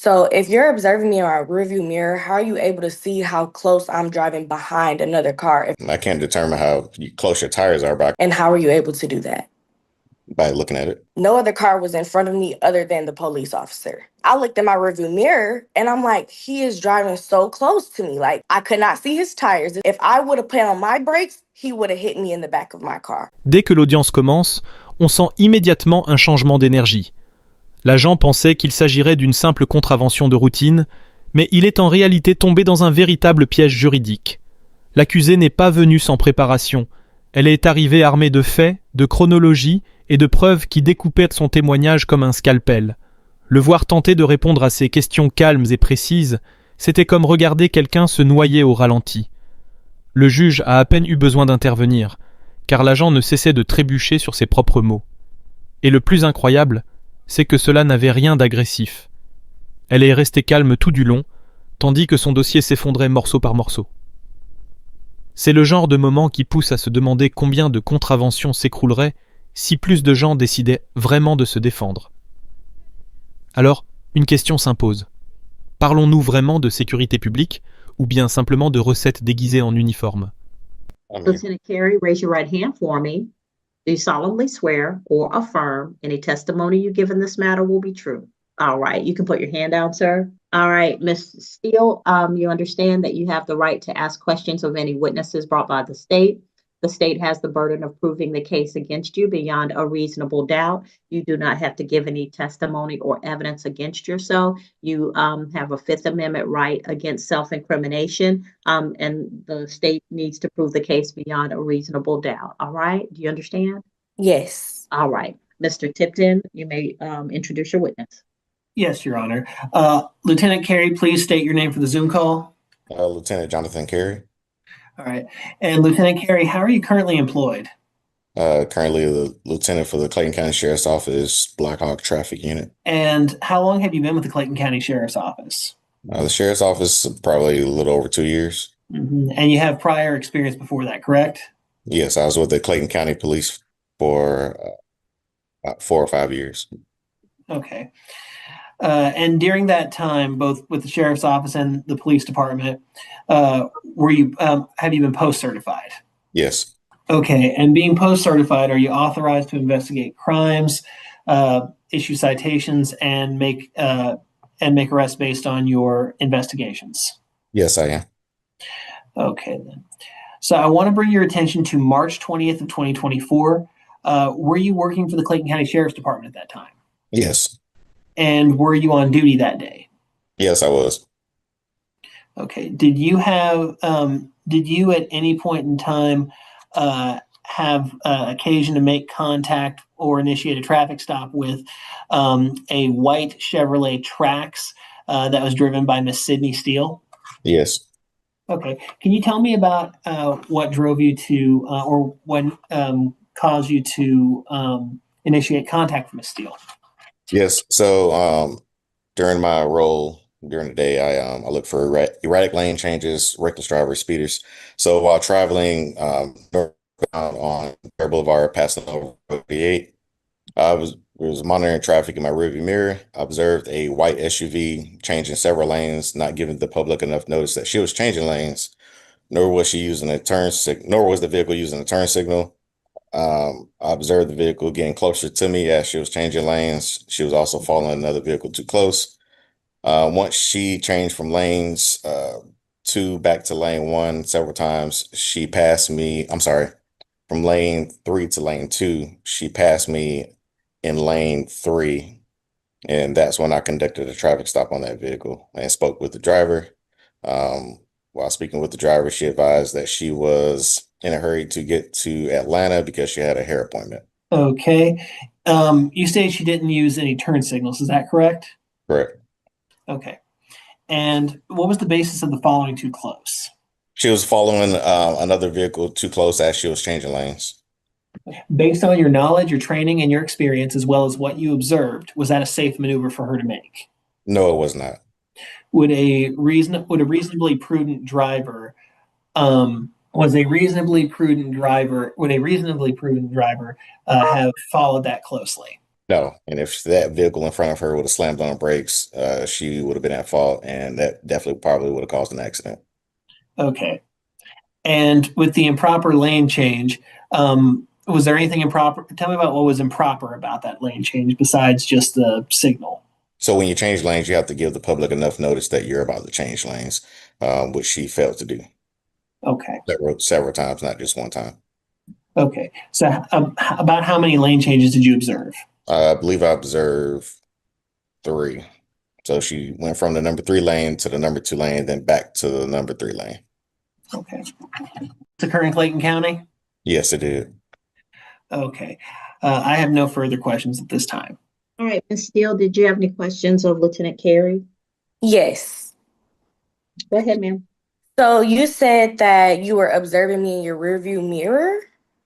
So if you're observing me in my rearview mirror, how are you able to see how close I'm driving behind another car? I can't determine how close your tires are And how are you able to do that? by looking at it. No other car was in front of me other than the police officer. I looked in my rearview mirror and I'm like, he is driving so close to me. Like, I could not see his tires. If I would have put on my brakes, he would have hit me in the back of my car. Dès que l'audience commence, on sent immédiatement un changement d'énergie. L'agent pensait qu'il s'agirait d'une simple contravention de routine, mais il est en réalité tombé dans un véritable piège juridique. L'accusée n'est pas venue sans préparation. Elle est arrivée armée de faits, de chronologie et de preuves qui découpaient son témoignage comme un scalpel. Le voir tenter de répondre à ces questions calmes et précises, c'était comme regarder quelqu'un se noyer au ralenti. Le juge a à peine eu besoin d'intervenir, car l'agent ne cessait de trébucher sur ses propres mots. Et le plus incroyable, c'est que cela n'avait rien d'agressif. Elle est restée calme tout du long, tandis que son dossier s'effondrait morceau par morceau. C'est le genre de moment qui pousse à se demander combien de contraventions s'écrouleraient si plus de gens décidaient vraiment de se défendre. Alors, une question s'impose. Parlons-nous vraiment de sécurité publique ou bien simplement de recettes déguisées en uniforme? Lieutenant Carey, raise your right hand for me. Do you solemnly swear or affirm any testimony you give in this matter will be true? All right, you can put your hand down, sir. All right, Ms. Steele, you understand that you have the right to ask questions of any witnesses brought by the state. The state has the burden of proving the case against you beyond a reasonable doubt. You do not have to give any testimony or evidence against yourself. You have a Fifth Amendment right against self-incrimination, and the state needs to prove the case beyond a reasonable doubt. All right, do you understand? Yes. All right, Mr. Tipton, you may introduce your witness. Yes, Your Honor. Lieutenant Carey, please state your name for the Zoom call. Lieutenant Jonathan Carey. All right. And Lieutenant Carey, how are you currently employed? Currently the lieutenant for the Clayton County Sheriff's Office Black Hawk Traffic Unit. And how long have you been with the Clayton County Sheriff's Office? The Sheriff's Office, probably a little over 2 years. Mm-hmm. And you have prior experience before that, correct? Yes, I was with the Clayton County Police for about 4 or 5 years. Okay. And during that time, both with the Sheriff's Office and the police department, have you been post-certified? Yes. Okay. And being post-certified, are you authorized to investigate crimes, issue citations, and make arrests based on your investigations? Yes, I am. Okay, then. So I want to bring your attention to March 20th of 2024. Were you working for the Clayton County Sheriff's Department at that time? Yes. And were you on duty that day? Yes, I was. Okay. Did you at any point in time have occasion to make contact or initiate a traffic stop with a white Chevrolet Trax that was driven by Miss Sydney Steele? Yes. Okay. Can you tell me about what drove you to or what caused you to initiate contact with Miss Steele? Yes. So during my role during the day, I look for erratic lane changes, reckless drivers, speeders. So while traveling northbound on Fair Boulevard, passing over 88, I was monitoring traffic in my rearview mirror. I observed a white SUV changing several lanes, not giving the public enough notice that she was changing lanes, nor was the vehicle using a turn signal. I observed the vehicle getting closer to me as she was changing lanes. She was also following another vehicle too close. Once she changed from lanes 2 back to lane 1 several times, she passed me. I'm sorry, from lane 3 to lane 2, she passed me in lane 3. And that's when I conducted a traffic stop on that vehicle and spoke with the driver. While speaking with the driver, she advised that she was in a hurry to get to Atlanta because she had a hair appointment. Okay. You say she didn't use any turn signals. Is that correct? Correct. Okay. And what was the basis of the following too close? She was following another vehicle too close as she was changing lanes. Based on your knowledge, your training, and your experience, as well as what you observed, was that a safe maneuver for her to make? No, it was not. Would a reasonably prudent driver have followed that closely? No, and if that vehicle in front of her would have slammed on the brakes, she would have been at fault, and that definitely probably would have caused an accident. Okay. And with the improper lane change, was there anything improper? Tell me about what was improper about that lane change besides just the signal. So when you change lanes, you have to give the public enough notice that you're about to change lanes, which she failed to do Okay. several times, not just one time. Okay. So about how many lane changes did you observe? I believe I observed three. So she went from the number 3 lane to the number 2 lane, then back to the number 3 lane. Okay. It's occurring in Clayton County? Yes, it did. Okay. I have no further questions at this time. All right, Ms. Steele, did you have any questions of Lieutenant Carey? Yes. Go ahead, ma'am. So you said that you were observing me in your rearview mirror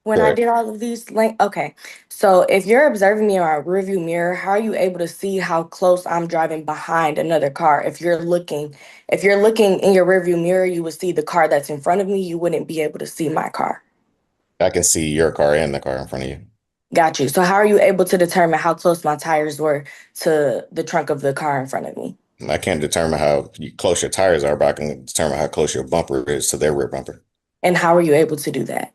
when I Correct. did all of these okay. So if you're observing me in my rearview mirror, how are you able to see how close I'm driving behind another car? If you're looking in your rearview mirror, you would see the car that's in front of me. You wouldn't be able to see my car. I can see your car and the car in front of you. Got you. So how are you able to determine how close my tires were to the trunk of the car in front of me? I can't determine how close your tires are, but I can determine how close your bumper is to their rear bumper And how are you able to do that?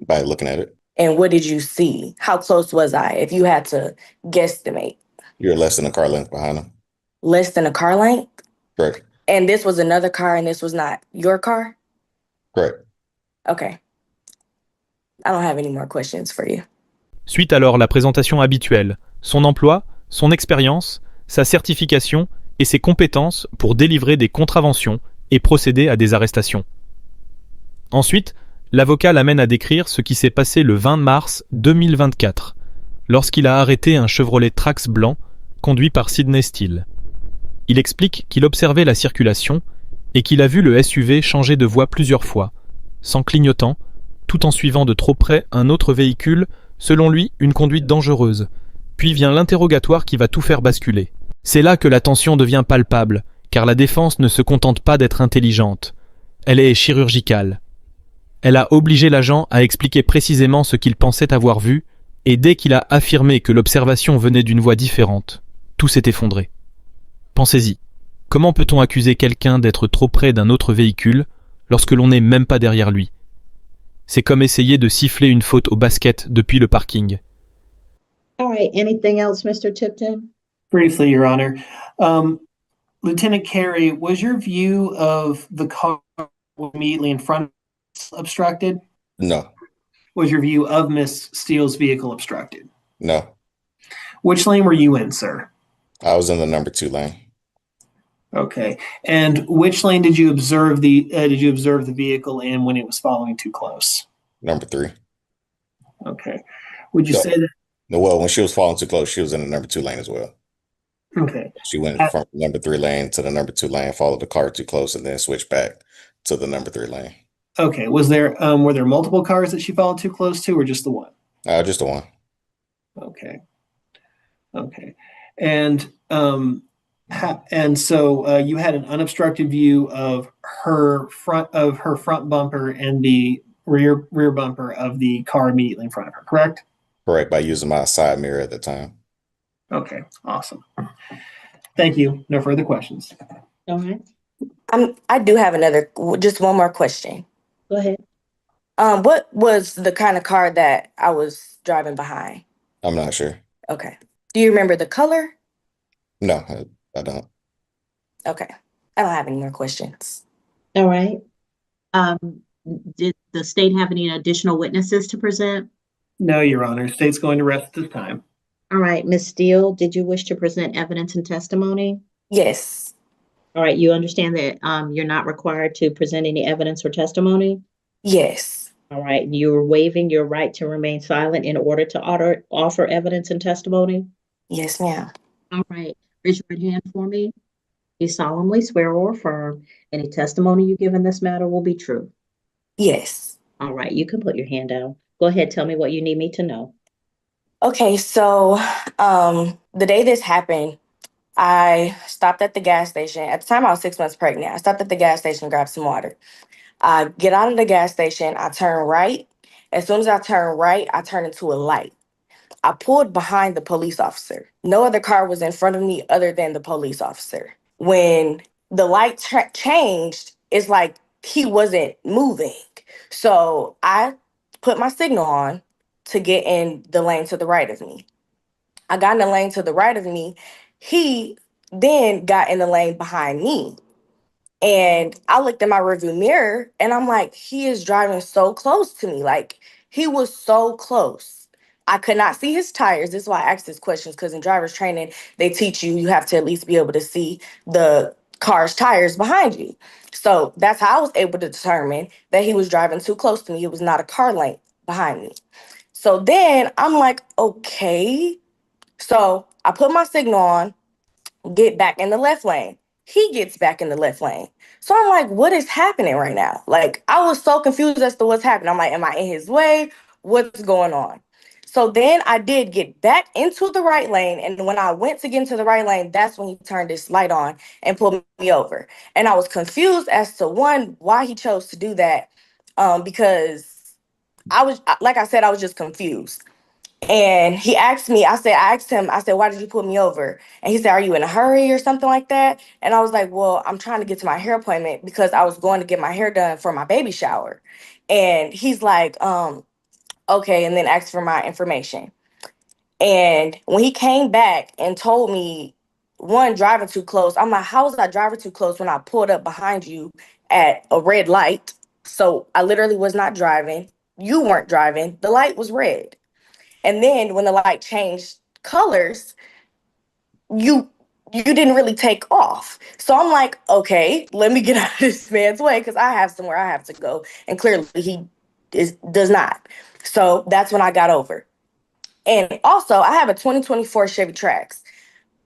by looking at it. And what did you see? How close was I? If you had to guesstimate, You're less than a car length behind them. less than a car length? Correct. And this was another car and this was not your car? Correct. Okay. I don't have any more questions for you. Suite alors la présentation habituelle, son emploi, son expérience, sa certification et ses compétences pour délivrer des contraventions et procéder à des arrestations. Ensuite, l'avocat l'amène à décrire ce qui s'est passé le 20 mars 2024, lorsqu'il a arrêté un Chevrolet Trax blanc conduit par Sydney Steele. Il explique qu'il observait la circulation et qu'il a vu le SUV changer de voie plusieurs fois, sans clignotant, tout en suivant de trop près un autre véhicule, selon lui une conduite dangereuse. Puis vient l'interrogatoire qui va tout faire basculer. C'est là que la tension devient palpable, car la défense ne se contente pas d'être intelligente. Elle est chirurgicale. Elle a obligé l'agent à expliquer précisément ce qu'il pensait avoir vu, et dès qu'il a affirmé que l'observation venait d'une voie différente, tout s'est effondré. Pensez-y. Comment peut-on accuser quelqu'un d'être trop près d'un autre véhicule lorsque l'on n'est même pas derrière lui? C'est comme essayer de siffler une faute au basket depuis le parking. All right, anything else, Mr. Tipton? Briefly, Your Honor. Lieutenant Carey, was your view of the car immediately in front obstructed? No. Was your view of Miss Steele's vehicle obstructed? No. Which lane were you in, sir? I was in the number 2 lane. Okay. And which lane did you observe the vehicle in when it was following too close? Number 3. Okay. Would you So- say that? Well, when she was falling too close, she was in the number 2 lane as well. Okay. She went from the number 3 lane to the number 2 lane, followed the car too close, and then switched back to the number 3 lane. Okay. Was there were there multiple cars that she followed too close to, or just the one? Just the one. Okay. Okay. And so you had an unobstructed view of her front bumper and the rear bumper of the car immediately in front of her, correct? Correct, by using my side mirror at the time. Okay, awesome. Thank you. No further questions. All right, I do have just one more question. go ahead. What was the kind of car that I was driving behind? I'm not sure. Okay. Do you remember the color? No, I don't. Okay. I don't have any more questions. All right. Did the state have any additional witnesses to present? No, Your Honor. State's going to rest this time. All right, Ms. Steele, did you wish to present evidence and testimony? Yes. All right, you understand that you're not required to present any evidence or testimony? Yes. All right, you're waiving your right to remain silent in order to offer evidence and testimony? Yes, ma'am. All right, raise your right hand for me. You solemnly swear or affirm any testimony you give in this matter will be true. Yes. All right, you can put your hand down. Go ahead, tell me what you need me to know. Okay, so the day this happened, I stopped at the gas station. At the time, I was 6 months pregnant. I stopped at the gas station, grabbed some water. I get out of the gas station, I turn right. As soon as I turn right, I turn into a light. I pulled behind the police officer. No other car was in front of me other than the police officer. When the light changed, it's like he wasn't moving. So I put my signal on to get in the lane to the right of me. I got in the lane to the right of me. He then got in the lane behind me. And I looked in my rearview mirror and I'm like, he is driving so close to me. Like, he was so close. I could not see his tires. This is why I asked these questions, because in driver's training, they teach you have to at least be able to see the car's tires behind you. So that's how I was able to determine that he was driving too close to me. It was not a car length behind me. So then I'm like, okay. So I put my signal on, get back in the left lane. He gets back in the left lane. So I'm like, what is happening right now? Like, I was so confused as to what's happening. I'm like, am I in his way? What's going on? So then I did get back into the right lane. And when I went to get into the right lane, that's when he turned his light on and pulled me over. And I was confused as to, one, why he chose to do that. Because like I said, I was just confused. And he asked me, I asked him, why did you pull me over? And he said, are you in a hurry or something like that? And I was like, well, I'm trying to get to my hair appointment because I was going to get my hair done for my baby shower. And he's like, okay, and then asked for my information. And when he came back and told me, one, driving too close, I'm like, how was I driving too close when I pulled up behind you at a red light? So I literally was not driving. You weren't driving. The light was red. And then when the light changed colors, you didn't really take off. So I'm like, okay, let me get out of this man's way because I have somewhere I have to go. And clearly he does not. So that's when I got over. And also, I have a 2024 Chevy Trax.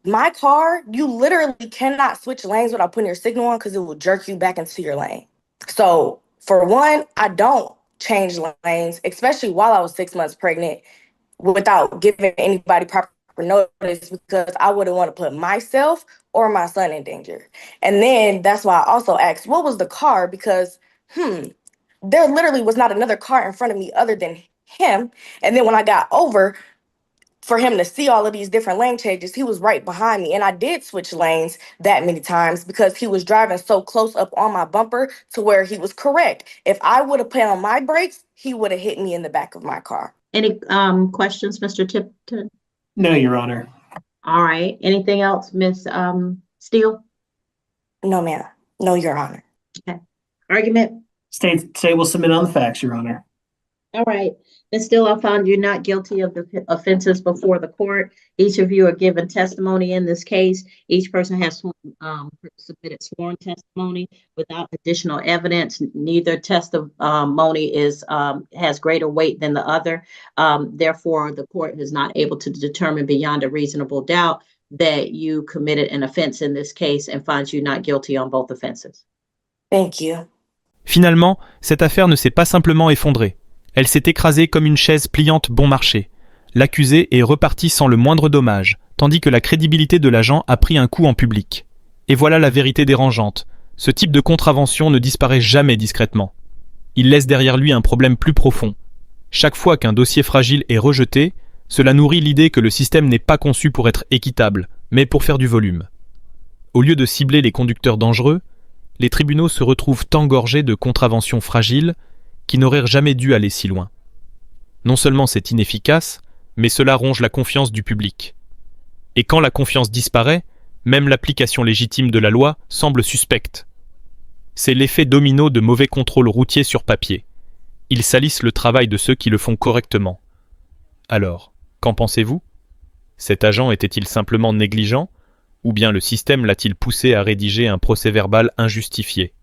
My car, you literally cannot switch lanes without putting your signal on because it will jerk you back into your lane. So for one, I don't change lanes, especially while I was 6 months pregnant, without giving anybody proper notice, because I wouldn't want to put myself or my son in danger. And then that's why I also asked, what was the car? Because, there literally was not another car in front of me other than him. And then when I got over, for him to see all of these different lane changes, he was right behind me. And I did switch lanes that many times because he was driving so close up on my bumper to where he was correct. If I would have put on my brakes, he would have hit me in the back of my car. Any questions, Mr. Tipton? No, Your Honor. All right. Anything else, Ms. Steele? No, ma'am. No, Your Honor. Okay. Argument? State will submit on the facts, Your Honor. All right. Ms. Steele, I found you not guilty of the offenses before the court. Each of you are given testimony in this case. Each person has submitted sworn testimony without additional evidence. Neither testimony has greater weight than the other. Therefore, the court is not able to determine beyond a reasonable doubt that you committed an offense in this case and finds you not guilty on both offenses. Thank you. Finalement, cette affaire ne s'est pas simplement effondrée. Elle s'est écrasée comme une chaise pliante bon marché. L'accusé est reparti sans le moindre dommage, tandis que la crédibilité de l'agent a pris un coup en public. Et voilà la vérité dérangeante. Ce type de contravention ne disparaît jamais discrètement. Il laisse derrière lui un problème plus profond. Chaque fois qu'un dossier fragile est rejeté, cela nourrit l'idée que le système n'est pas conçu pour être équitable, mais pour faire du volume. Au lieu de cibler les conducteurs dangereux, les tribunaux se retrouvent engorgés de contraventions fragiles qui n'auraient jamais dû aller si loin. Non seulement c'est inefficace, mais cela ronge la confiance du public. Et quand la confiance disparaît, même l'application légitime de la loi semble suspecte. C'est l'effet domino de mauvais contrôles routiers sur papier. Ils salissent le travail de ceux qui le font correctement. Alors, qu'en pensez-vous ? Cet agent était-il simplement négligent ? Ou bien le système l'a-t-il poussé à rédiger un procès-verbal injustifié ?